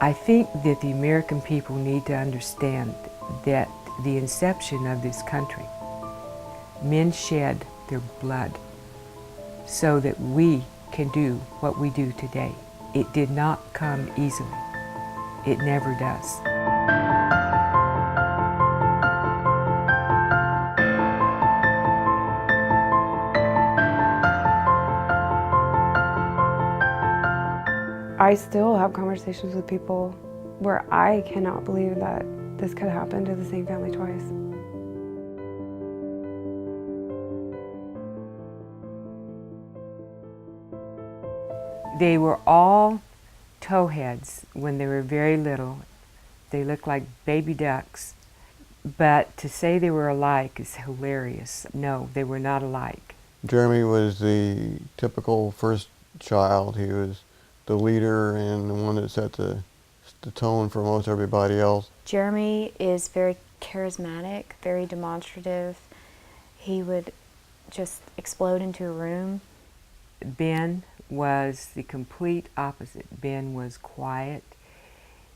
I think that the American people need to understand that the inception of this country, men shed their blood so that we can do what we do today. It did not come easily. It never does. I still have conversations with people where I cannot believe that this could happen to the same family twice. They were all towheads when they were very little. They looked like baby ducks. But to say they were alike is hilarious. No, they were not alike. Jeremy was the typical first child. He was the leader and the one that set the tone for most everybody else. Jeremy is very charismatic, very demonstrative. He would just explode into a room. Ben was the complete opposite. Ben was quiet.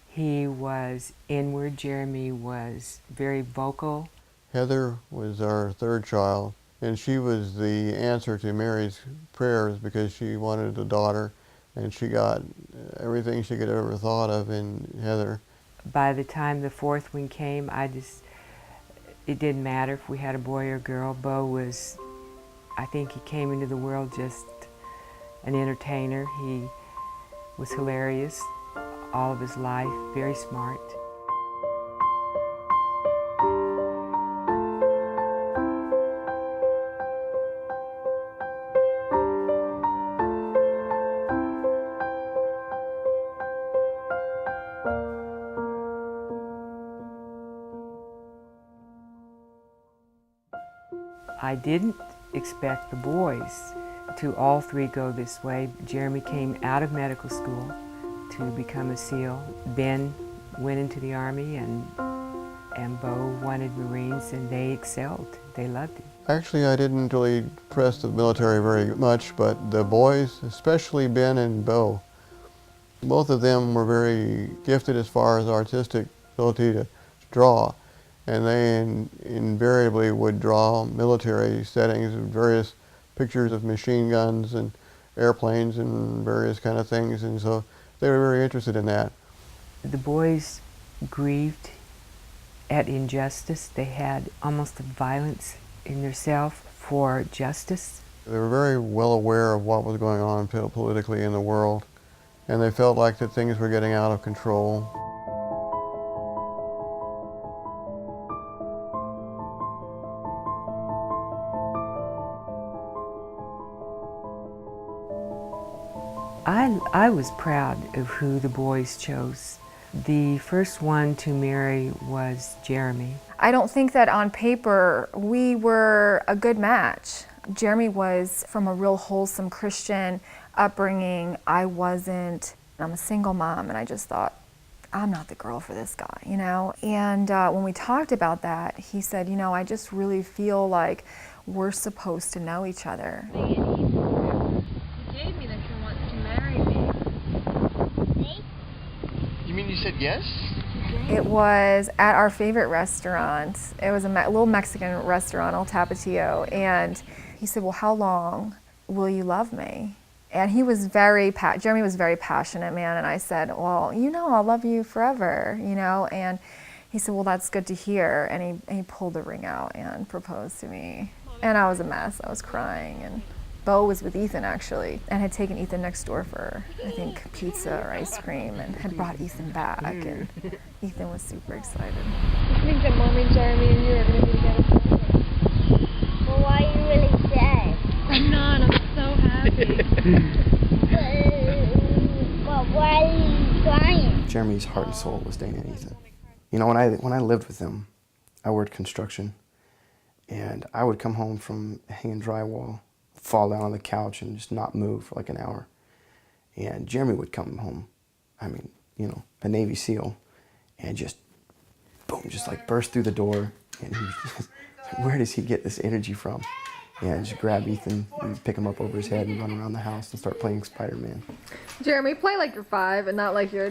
He was inward. Jeremy was very vocal. Heather was our third child, and she was the answer to Mary's prayers because she wanted a daughter, and she got everything she could ever thought of in Heather. By the time the fourth one came, it didn't matter if we had a boy or a girl. Bo was, I think he came into the world just an entertainer. He was hilarious all of his life, very smart. I didn't expect the boys to all three go this way. Jeremy came out of medical school to become a SEAL. Ben went into the Army, and Bo wanted Marines, and they excelled. They loved it. Actually, I didn't really press the military very much, but the boys, especially Ben and Bo, both of them were very gifted as far as artistic ability to draw. And they invariably would draw military settings and various pictures of machine guns and airplanes and various kind of things, and so they were very interested in that. The boys grieved at injustice. They had almost a violence in themselves for justice. They were very well aware of what was going on politically in the world, and they felt like that things were getting out of control. I was proud of who the boys chose. The first one to marry was Jeremy. I don't think that on paper we were a good match. Jeremy was from a real wholesome Christian upbringing. I wasn't. I'm a single mom, and I just thought, I'm not the girl for this guy, you know? And when we talked about that, he said, you know, I just really feel like we're supposed to know each other. He gave me that he wants to marry me. You mean you said yes? It was at our favorite restaurant. It was a little Mexican restaurant, El Tapatio, and he said, well, how long will you love me? And he was Jeremy was very passionate, man, and I said, well, you know, I'll love you forever, you know, and he said, well, that's good to hear, and he pulled the ring out and proposed to me. And I was a mess. I was crying, and Bo was with Ethan, actually, and had taken Ethan next door for, I think, pizza or ice cream, and had brought Ethan back, and Ethan was super excited. This means that Mommy, Jeremy, and you are going to be together forever. Well, why are you really sad? I'm not. I'm so happy. But why are you crying? Jeremy's heart and soul was staying in Ethan. You know, when I lived with him, I worked construction, and I would come home from hanging drywall, fall down on the couch and just not move for like an hour. And Jeremy would come home, I mean, you know, a Navy SEAL, and just, boom, just like burst through the door, and he was just, where does he get this energy from? And just grab Ethan and pick him up over his head and run around the house and start playing Spider-Man. Jeremy, play like you're 5 and not like you're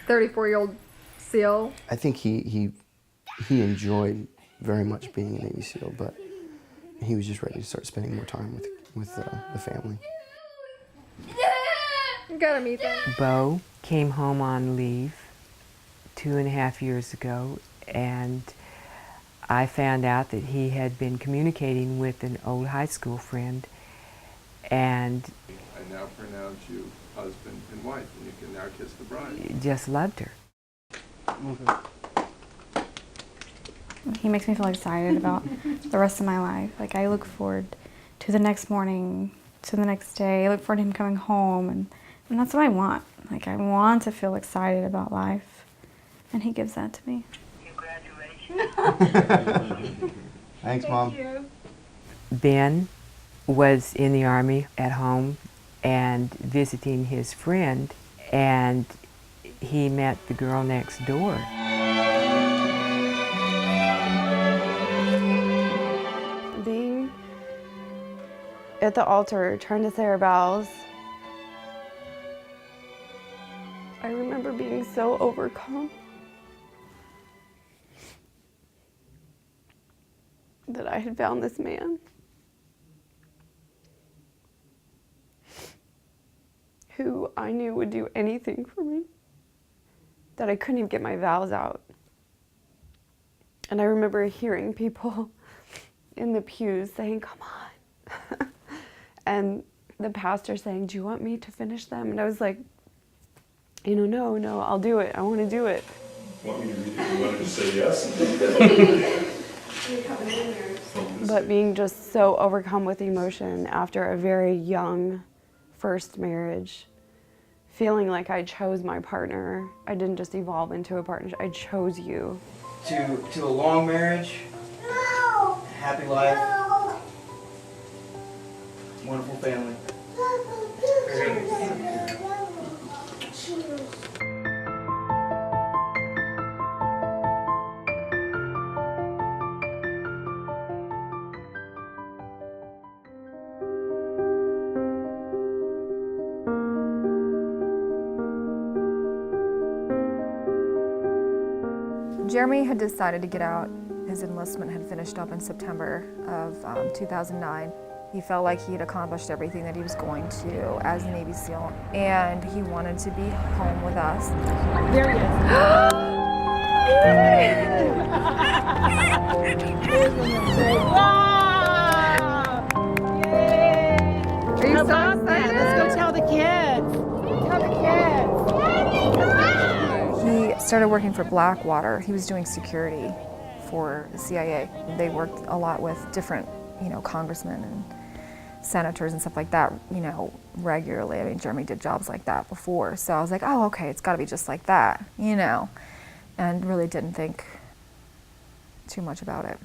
34-year-old SEAL. I think he enjoyed very much being a Navy SEAL, but he was just ready to start spending more time with the family. You gotta meet them. Bo came home on leave 2.5 years ago, and I found out that he had been communicating with an old high school friend, and I now pronounce you husband and wife, and you can now kiss the bride. just loved her. He makes me feel excited about the rest of my life. Like, I look forward to the next morning, to the next day. I look forward to him coming home, and that's what I want. Like, I want to feel excited about life, and he gives that to me. Congratulations. Thanks, Mom. Ben was in the Army at home and visiting his friend, and he met the girl next door. Being at the altar trying to say our vows, I remember being so overcome that I had found this man who I knew would do anything for me, that I couldn't even get my vows out. And I remember hearing people in the pews saying, "Come on." And the pastor saying, "Do you want me to finish them?" And I was like, no, I'll do it. I want to do it. Want me to read it? You wanted to say yes? But being just so overcome with emotion after a very young first marriage, feeling like I chose my partner. I didn't just evolve into a partnership, I chose you. To a long marriage, happy life, wonderful family. Jeremy had decided to get out. His enlistment had finished up in September of 2009. He felt like he had accomplished everything that he was going to as a Navy SEAL, and he wanted to be home with us. There he is. Wow! Yay! Are you so excited? Let's go tell the kids. Tell the kids. He started working for Blackwater. He was doing security for the CIA. They worked a lot with different, congressmen and senators and stuff like that, regularly. I mean, Jeremy did jobs like that before. So I was like, oh, okay, it's got to be just like that, and really didn't think too much about it.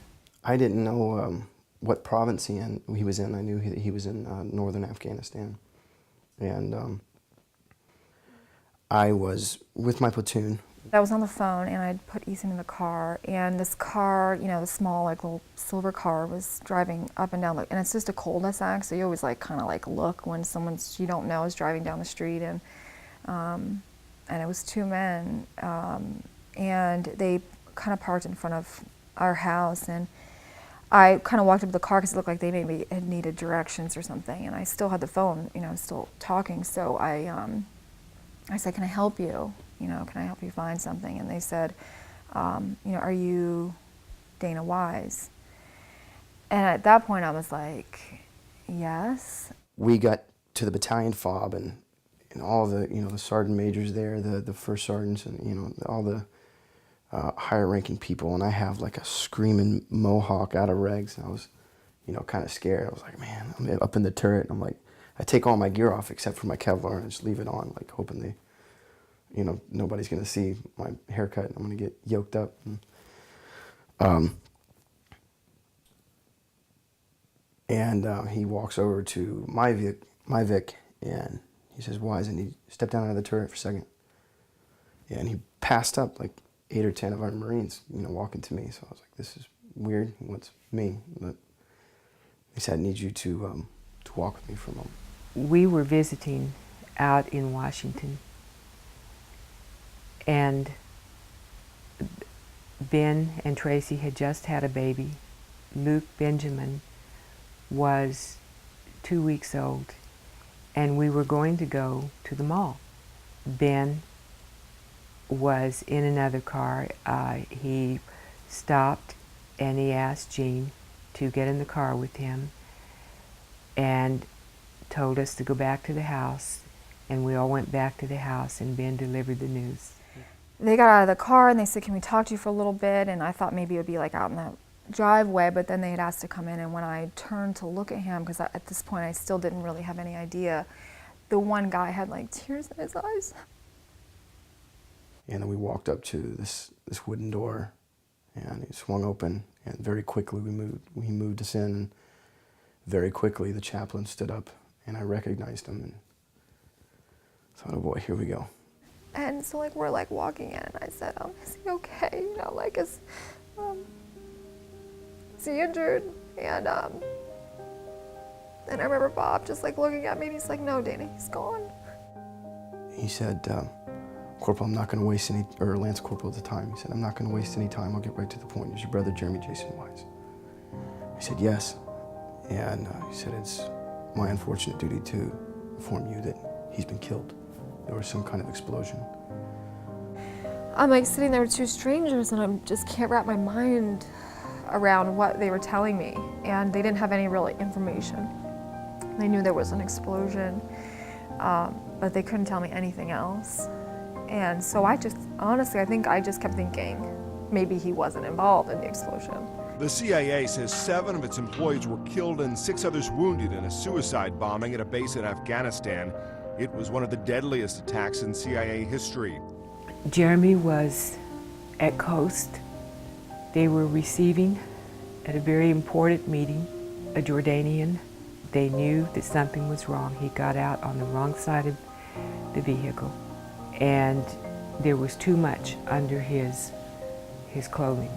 I didn't know what province he was in. I knew he was in northern Afghanistan. And I was with my platoon. I was on the phone and I'd put Ethan in the car, and this car, the small little silver car was driving up and down, and it's just a cul-de-sac, so you always kind of look when someone you don't know is driving down the street, and it was two men, and they kind of parked in front of our house, and I kind of walked up to the car because it looked like they maybe had needed directions or something, and I still had the phone, still talking, so I said, "Can I help you? Can I help you find something?" And they said, "Are you Dana Wise?" And at that point I was like, yes. We got to the battalion fob, and all the, the sergeant majors there, the first sergeants, and, all the higher ranking people, and I have like a screaming mohawk out of regs, and I was, kind of scared. I was like, man, I'm up in the turret, and I'm like, I take all my gear off except for my Kevlar and just leave it on, like hoping they, nobody's gonna see my haircut and I'm gonna get yoked up. And he walks over to my Vic, and he says, "Wise," and he stepped down out of the turret for a second. Yeah, and he passed up like 8 or 10 of our Marines, walking to me. So I was like, this is weird. He wants me, but he said, "I need you to walk with me for a moment." We were visiting out in Washington, And Ben and Tracy had just had a baby. Luke Benjamin was 2 weeks old, and we were going to go to the mall. Ben was in another car. He stopped and he asked Jean to get in the car with him and told us to go back to the house, and we all went back to the house, and Ben delivered the news. They got out of the car and they said, "Can we talk to you for a little bit?" And I thought maybe it would be like out in the driveway, but then they had asked to come in, and when I turned to look at him, because at this point I still didn't really have any idea, the one guy had like tears in his eyes. And then we walked up to this wooden door, and it swung open, and very quickly he moved us in. Very quickly the chaplain stood up, and I recognized him, and thought, oh boy, here we go. And so like we're like walking in, and I said, is he okay? You know, like is he injured? And I remember Bob just like looking at me, and he's like, no, Dana, he's gone. He said, Corporal, I'm not going to waste any, or Lance Corporal at the time, he said, I'm not going to waste any time, I'll get right to the point. Is your brother Jeremy Jason Wise? I said, yes. And he said, it's my unfortunate duty to inform you that he's been killed. There was some kind of explosion. I'm like sitting there with two strangers, and I just can't wrap my mind around what they were telling me. And they didn't have any real information. They knew there was an explosion, but they couldn't tell me anything else. And so I just, honestly, I think I just kept thinking maybe he wasn't involved in the explosion. The CIA says 7 of its employees were killed and 6 others wounded in a suicide bombing at a base in Afghanistan. It was one of the deadliest attacks in CIA history. Jeremy was at Coast. They were receiving at a very important meeting a Jordanian. They knew that something was wrong. He got out on the wrong side of the vehicle, and there was too much under his clothing.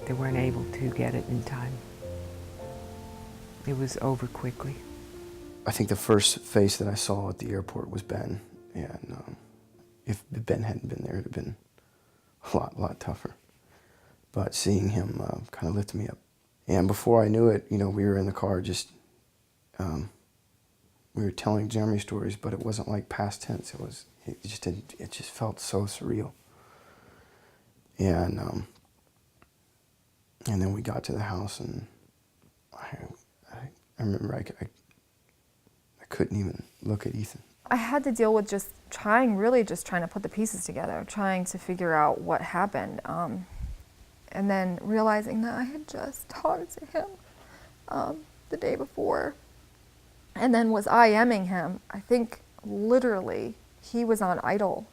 They weren't able to get it in time. It was over quickly. I think the first face that I saw at the airport was Ben, and if Ben hadn't been there, it would have been a lot tougher. But seeing him kind of lifted me up. And before I knew it, you know, we were in the car just, we were telling Jeremy stories, but it wasn't like past tense. It just felt so surreal. And then we got to the house, and I remember I couldn't even look at Ethan. I had to deal with just really trying to put the pieces together, trying to figure out what happened. And then realizing that I had just talked to him the day before, and then was IMing him. I think literally he was on idle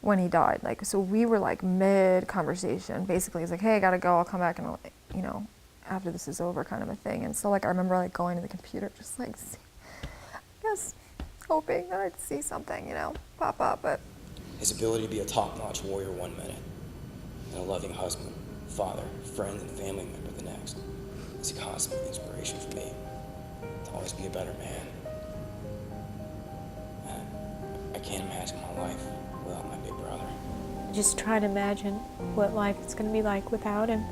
when he died. Like, so we were like mid-conversation. Basically, he's like, hey, I gotta go, I'll come back and, you know, after this is over, kind of a thing. And so like I remember like going to the computer, just like, hoping that I'd see something, you know, pop up. But his ability to be a top-notch warrior one minute, and a loving husband, father, friend, and family member the next, is a constant inspiration for me to always be a better man. I can't imagine my life without my big brother. Just try to imagine what life is going to be like without him.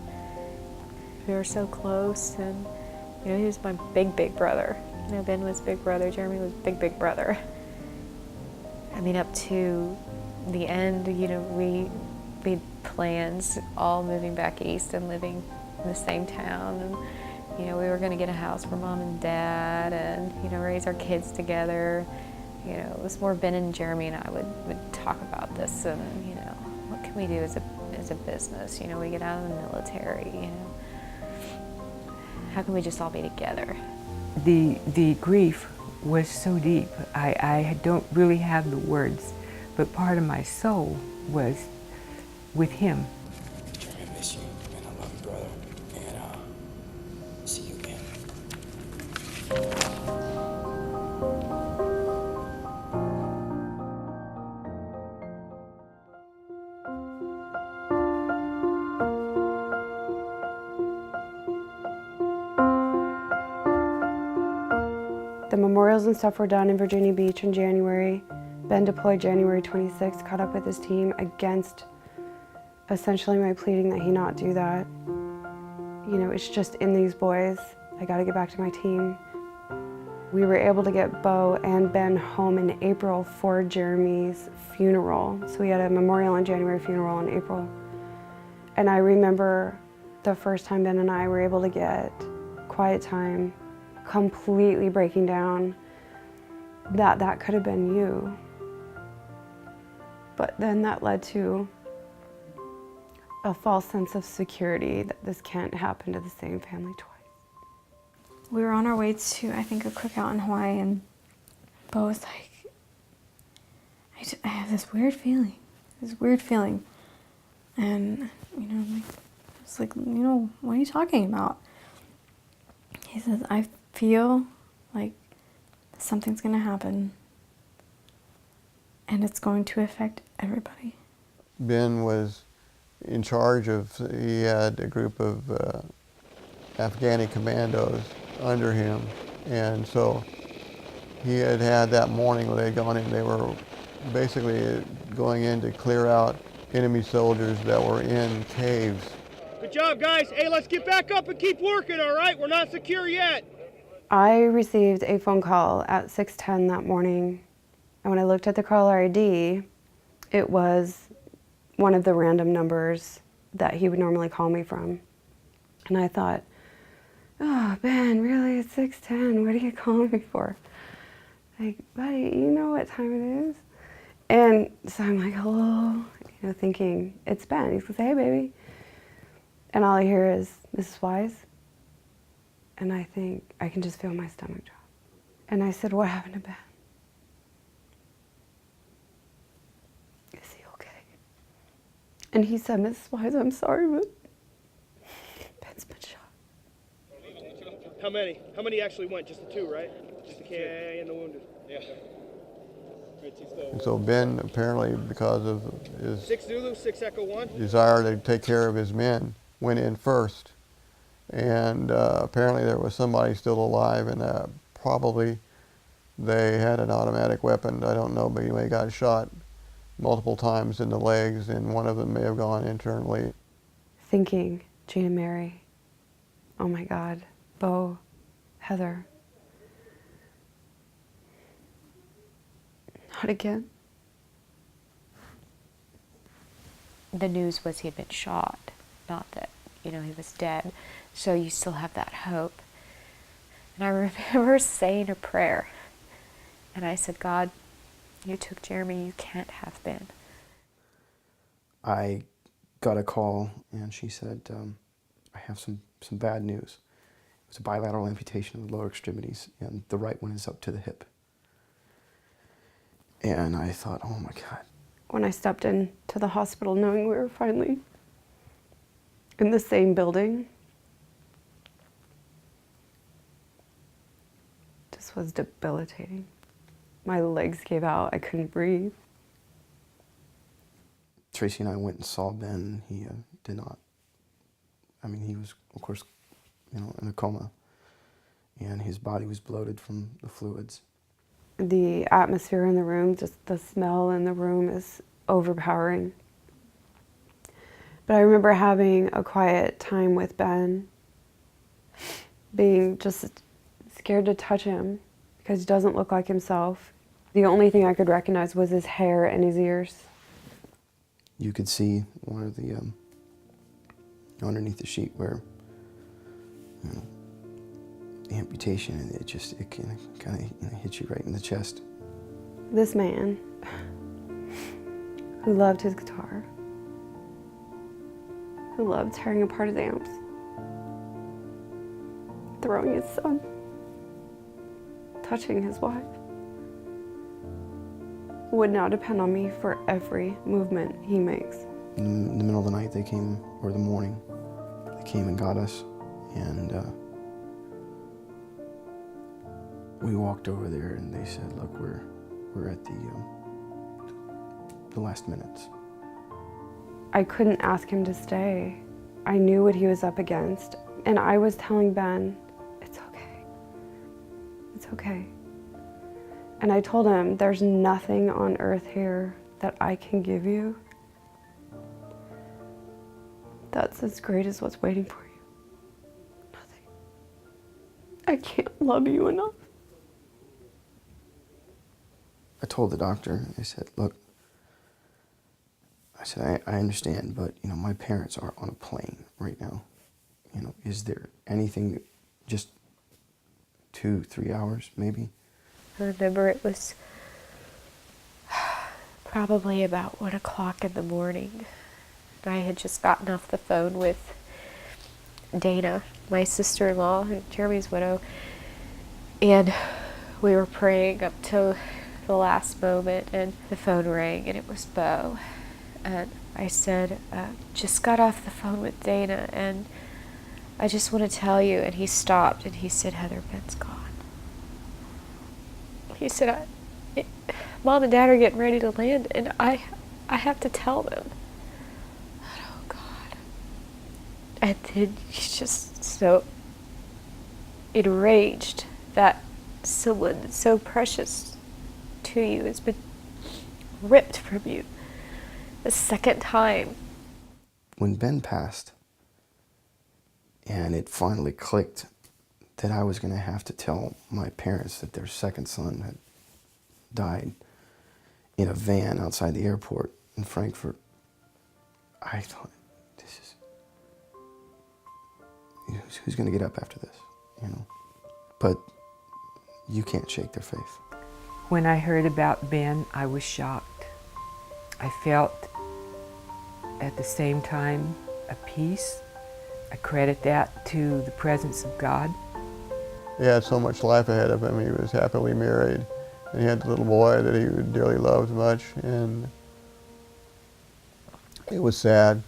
We were so close, and you know, he was my big brother. You know, Ben was big brother, Jeremy was big brother. I mean, up to the end, you know, we had plans all moving back east and living in the same town, and you know, we were going to get a house for Mom and Dad, and you know, raise our kids together. You know, it was more Ben and Jeremy and I would talk about this, and you know, what can we do as a business? You know, we get out of the military. You know, how can we just all be together? The grief was so deep. I don't really have the words, but part of my soul was with him. Jeremy, I miss you, and I love you, brother, and see you again. The memorials and stuff were done in Virginia Beach in January. Ben deployed January 26th, caught up with his team against essentially my pleading that he not do that. You know, it's just in these boys. I gotta get back to my team. We were able to get Bo and Ben home in April for Jeremy's funeral. So we had a memorial in January, funeral in April. And I remember the first time Ben and I were able to get quiet time, completely breaking down that could have been you. But then that led to a false sense of security that this can't happen to the same family twice. We were on our way to, I think, a cookout in Hawaii, and Bo was like, I have this weird feeling. And, you know, I was like, you know, what are you talking about? He says, I feel like something's going to happen, and it's going to affect everybody. Ben was in charge of, he had a group of Afghani commandos under him, and so he had that morning when they had gone in, they were basically going in to clear out enemy soldiers that were in caves. Good job, guys. Hey, let's get back up and keep working, all right? We're not secure yet. I received a phone call at 6:10 that morning, and when I looked at the caller ID, it was one of the random numbers that he would normally call me from. And I thought, oh, Ben, really, it's 6:10, what are you calling me for? Like, buddy, you know what time it is? And so I'm like, hello, you know, thinking, it's Ben. He's gonna say, hey, baby. And all I hear is, Mrs. Wise. And I think, I can just feel my stomach drop. And I said, what happened to Ben? Is he okay? And he said, Mrs. Wise, I'm sorry, but Ben's been shot. How many? How many actually went? Just the two, right? Just the KIA and the wounded? Yeah. And so Ben, apparently because of his 6 Zulu, 6 Echo 1. desire to take care of his men, went in first. And apparently there was somebody still alive, and probably they had an automatic weapon. I don't know, but he got shot multiple times in the legs, and one of them may have gone internally. Thinking, Gina Mary, oh my God, Bo, Heather. Not again. The news was he had been shot, not that, you know, he was dead. So you still have that hope. And I remember saying a prayer. And I said, God, you took Jeremy, you can't have Ben. I got a call, and she said, I have some bad news. It was a bilateral amputation of the lower extremities, and the right one is up to the hip. And I thought, oh my God. When I stepped into the hospital knowing we were finally in the same building, this was debilitating. My legs gave out, I couldn't breathe. Tracy and I went and saw Ben. He did not, I mean, he was, of course, you know, in a coma, and his body was bloated from the fluids. The atmosphere in the room, just the smell in the room is overpowering. But I remember having a quiet time with Ben, being just scared to touch him because he doesn't look like himself. The only thing I could recognize was his hair and his ears. You could see one of the, underneath the sheet where, you know, the amputation, it kind of hit you right in the chest. This man who loved his guitar, who loved tearing apart his amps, throwing his son, touching his wife, would now depend on me for every movement he makes. In the middle of the night they came, or the morning, they came and got us, and we walked over there and they said, look, we're at the last minutes. I couldn't ask him to stay. I knew what he was up against, and I was telling Ben, it's okay. It's okay. And I told him, there's nothing on earth here that I can give you that's as great as what's waiting for you. Nothing. I can't love you enough. I told the doctor, I said, look, I said, I understand, but, you know, my parents are on a plane right now. You know, is there anything, just 2-3 hours, maybe? I remember it was probably about 1 o'clock in the morning. I had just gotten off the phone with Dana, my sister-in-law, Jeremy's widow, and we were praying up to the last moment, and the phone rang, and it was Bo. And I said, just got off the phone with Dana, and I just want to tell you. And he stopped, and he said, Heather, Ben's gone. He said, Mom and Dad are getting ready to land, and I have to tell them. Oh, God. And then he's just so enraged that someone so precious to you has been ripped from you the second time. When Ben passed, and it finally clicked that I was going to have to tell my parents that their second son had died in a van outside the airport in Frankfurt, I thought, who's going to get up after this, you know? But you can't shake their faith. When I heard about Ben, I was shocked. I felt at the same time a peace. I credit that to the presence of God. He had so much life ahead of him. He was happily married, and he had the little boy that he dearly loved much, and it was sad.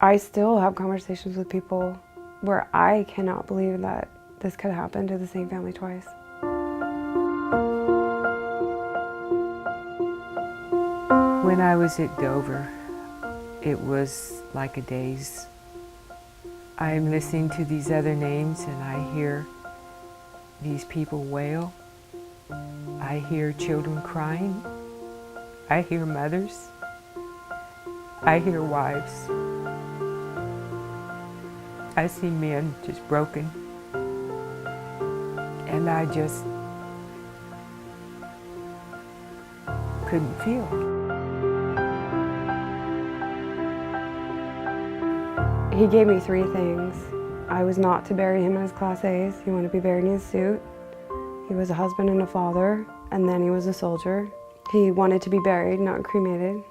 I still have conversations with people where I cannot believe that this could happen to the same family twice. When I was at Dover, it was like a daze. I'm listening to these other names and I hear these people wail. I hear children crying. I hear mothers. I hear wives. I see men just broken. And I just couldn't feel. He gave me 3 things. I was not to bury him in his Class A's. He wanted to be buried in his suit. He was a husband and a father, and then he was a soldier. He wanted to be buried, not cremated.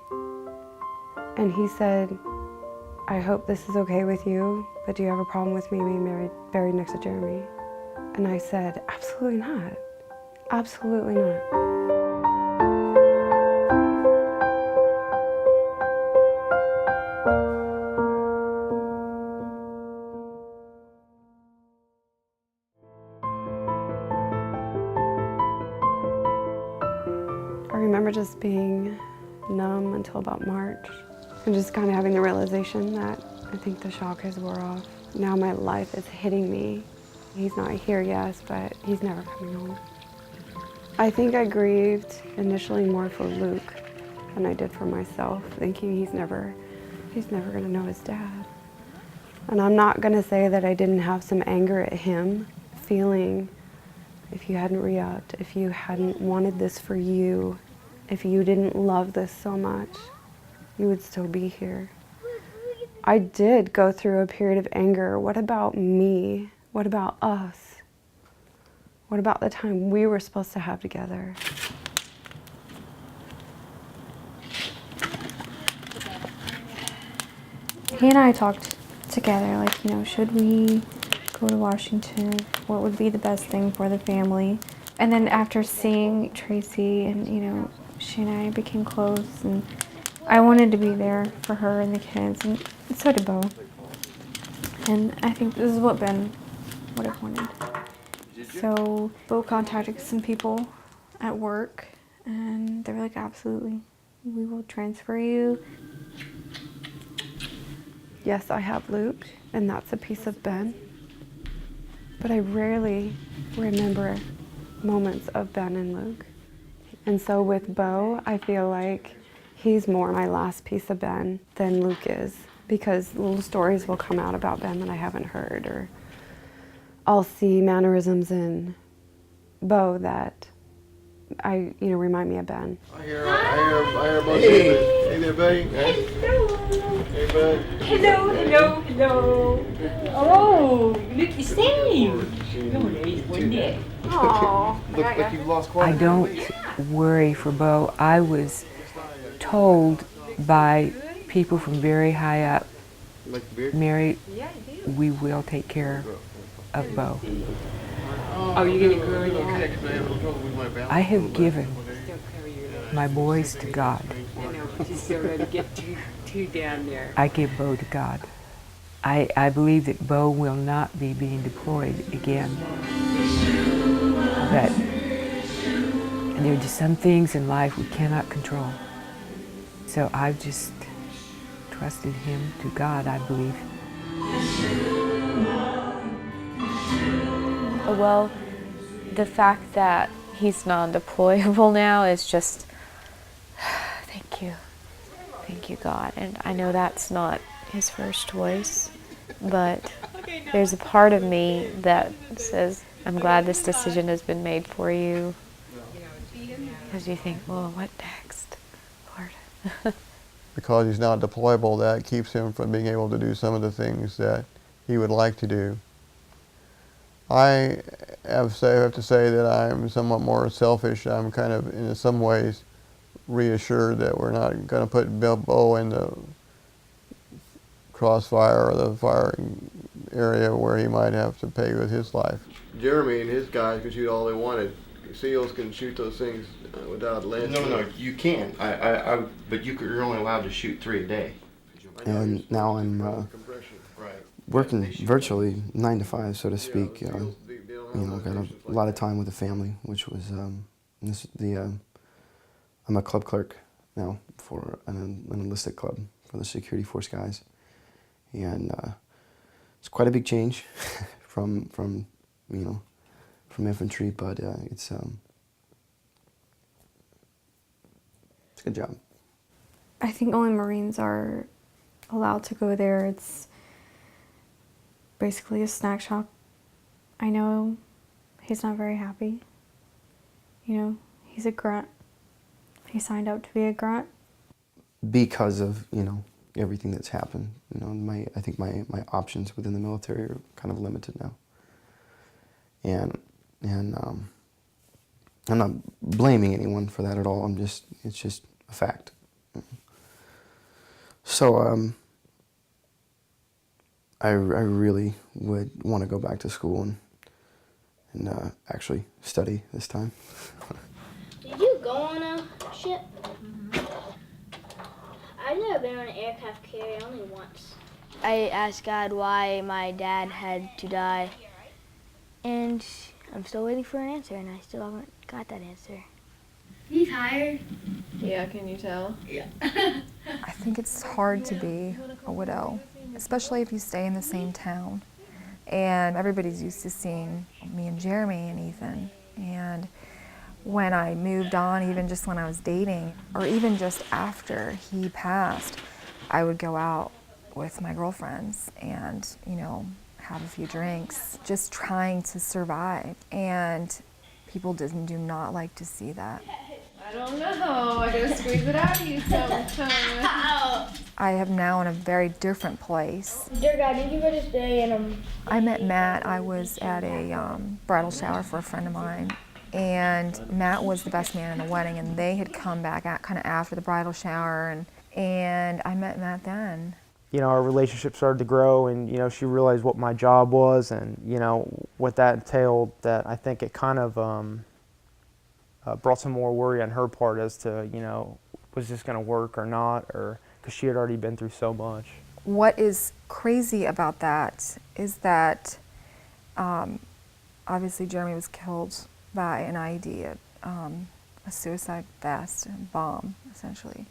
And he said, I hope this is okay with you, but do you have a problem with me being buried next to Jeremy? And I said, absolutely not. Absolutely not. I remember just being numb until about March and just kind of having the realization that I think the shock has wore off. Now my life is hitting me. He's not here, yes, but he's never coming home. I think I grieved initially more for Luke than I did for myself, thinking he's never gonna know his dad. And I'm not gonna say that I didn't have some anger at him, feeling if you hadn't re-upped, if you hadn't wanted this for you, if you didn't love this so much, you would still be here. I did go through a period of anger. What about me? What about us? What about the time we were supposed to have together? He and I talked together, like, you know, should we go to Washington? What would be the best thing for the family? And then after seeing Tracy and, you know, she and I became close, and I wanted to be there for her and the kids, and so did Bo. And I think this is what Ben would have wanted. So Bo contacted some people at work, and they were like, absolutely, we will transfer you. Yes, I have Luke, and that's a piece of Ben. But I rarely remember moments of Ben and Luke. And so with Bo, I feel like he's more my last piece of Ben than Luke is, because little stories will come out about Ben that I haven't heard, or I'll see mannerisms in Bo that remind me of Ben. I hear Bo say, hey there, buddy. Hey, bud. Hello. Oh, look, you saved. Oh, Look like you've lost quite I don't worry for Bo. I was told by people from very high up, Mary, we will take care of Bo. Oh, you're gonna grow that? I have given my boys to God. I know, but you still got to get two down there. I give Bo to God. I believe that Bo will not be being deployed again. But there are just some things in life we cannot control. So I've just trusted him to God, I believe. Well, the fact that he's non-deployable now is just, thank you, God. And I know that's not his first choice, but there's a part of me that says, I'm glad this decision has been made for you. Because you think, well, what next, Lord? Because he's not deployable, that keeps him from being able to do some of the things that he would like to do. I have to say that I'm somewhat more selfish. I'm kind of, in some ways, reassured that we're not going to put Bo in the crossfire or the firing area where he might have to pay with his life. Jeremy and his guys can shoot all they wanted. SEALs can shoot those things without lens. No, you can. But you're only allowed to shoot 3 a day. And now I'm working virtually 9 to 5, so to speak. Got a lot of time with the family, which was I'm a club clerk now for an enlisted club for the security force guys, and it's quite a big change from infantry, but it's a good job. I think only Marines are allowed to go there. It's basically a snack shop. I know he's not very happy. He's a grunt. He signed up to be a grunt. Because of, everything that's happened. I think my options within the military are kind of limited now. And I'm not blaming anyone for that at all. It's just a fact. So I really would want to go back to school and actually study this time. Did you go on a ship? I've never been on an aircraft carrier, only once. I asked God why my dad had to die, and I'm still waiting for an answer, and I still haven't got that answer. He's tired. Yeah, can you tell? Yeah. I think it's hard to be a widow, especially if you stay in the same town. And everybody's used to seeing me and Jeremy and Ethan. And when I moved on, even just when I was dating, or even just after he passed, I would go out with my girlfriends and, have a few drinks, just trying to survive. And people do not like to see that. I don't know. I gotta squeeze it out of you sometimes. I am now in a very different place. Dear God, thank you for this day. And I met Matt. I was at a bridal shower for a friend of mine. And Matt was the best man in the wedding, and they had come back kind of after the bridal shower, and I met Matt then. Our relationship started to grow, and she realized what my job was, and what that entailed. That I think it kind of brought some more worry on her part as to was this going to work or not, or because she had already been through so much. What is crazy about that is that obviously Jeremy was killed by an IED, a suicide vest, bomb, essentially.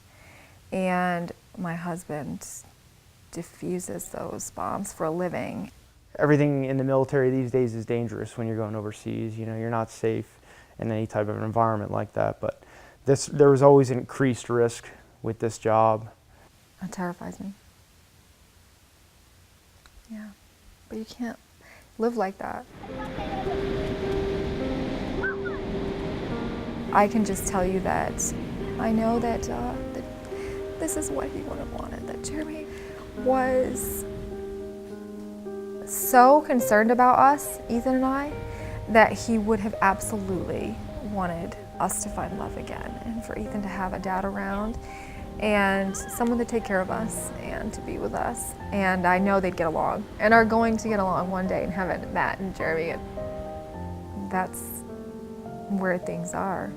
And my husband diffuses those bombs for a living. Everything in the military these days is dangerous when you're going overseas. You're not safe in any type of environment like that. But There was always an increased risk with this job. That terrifies me. Yeah, but you can't live like that. I can just tell you that I know that, that this is what he would have wanted, that Jeremy was so concerned about us, Ethan and I, that he would have absolutely wanted us to find love again and for Ethan to have a dad around and someone to take care of us and to be with us. And I know they'd get along and are going to get along one day in heaven, Matt and Jeremy. And that's where things are.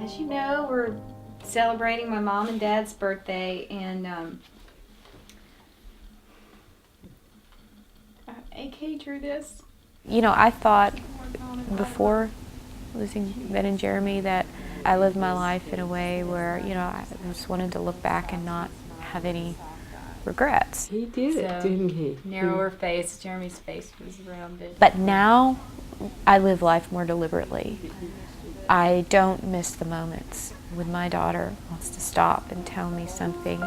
As you know, we're celebrating my mom and dad's birthday, and AK drew this. You know, I thought before losing Ben and Jeremy that I lived my life in a way where, you know, I just wanted to look back and not have any regrets. He did it, didn't he? Narrower face, Jeremy's face was rounded. But now I live life more deliberately. I don't miss the moments when my daughter wants to stop and tell me something,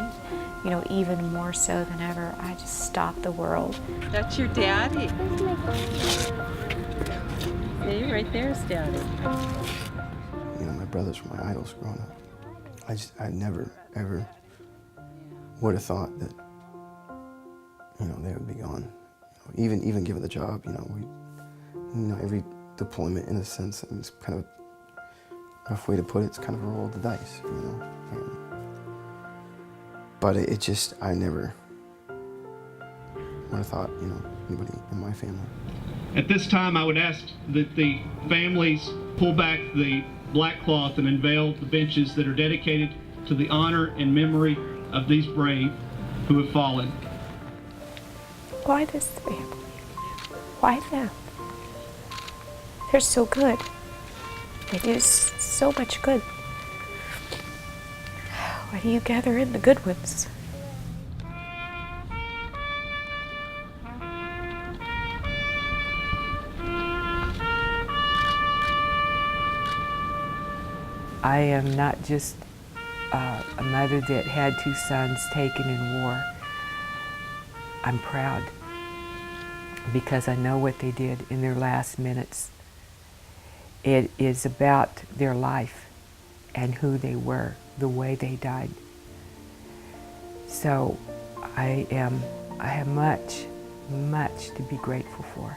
you know, even more so than ever. I just stop the world. That's your daddy. See, right there's daddy. You know, my brothers were my idols growing up. I never, ever would have thought that, you know, they would be gone. You know, even given the job, you know, every deployment, in a sense, it's kind of a rough way to put it. It's kind of a roll of the dice, you know. But it just, I never would have thought, you know, anybody in my family. At this time, I would ask that the families pull back the black cloth and unveil the benches that are dedicated to the honor and memory of these brave who have fallen. Why this family? Why them? They're so good. They do so much good. Why do you gather in the good ones? I am not just a mother that had 2 sons taken in war. I'm proud because I know what they did in their last minutes. It is about their life and who they were, the way they died. So I have much, much to be grateful for.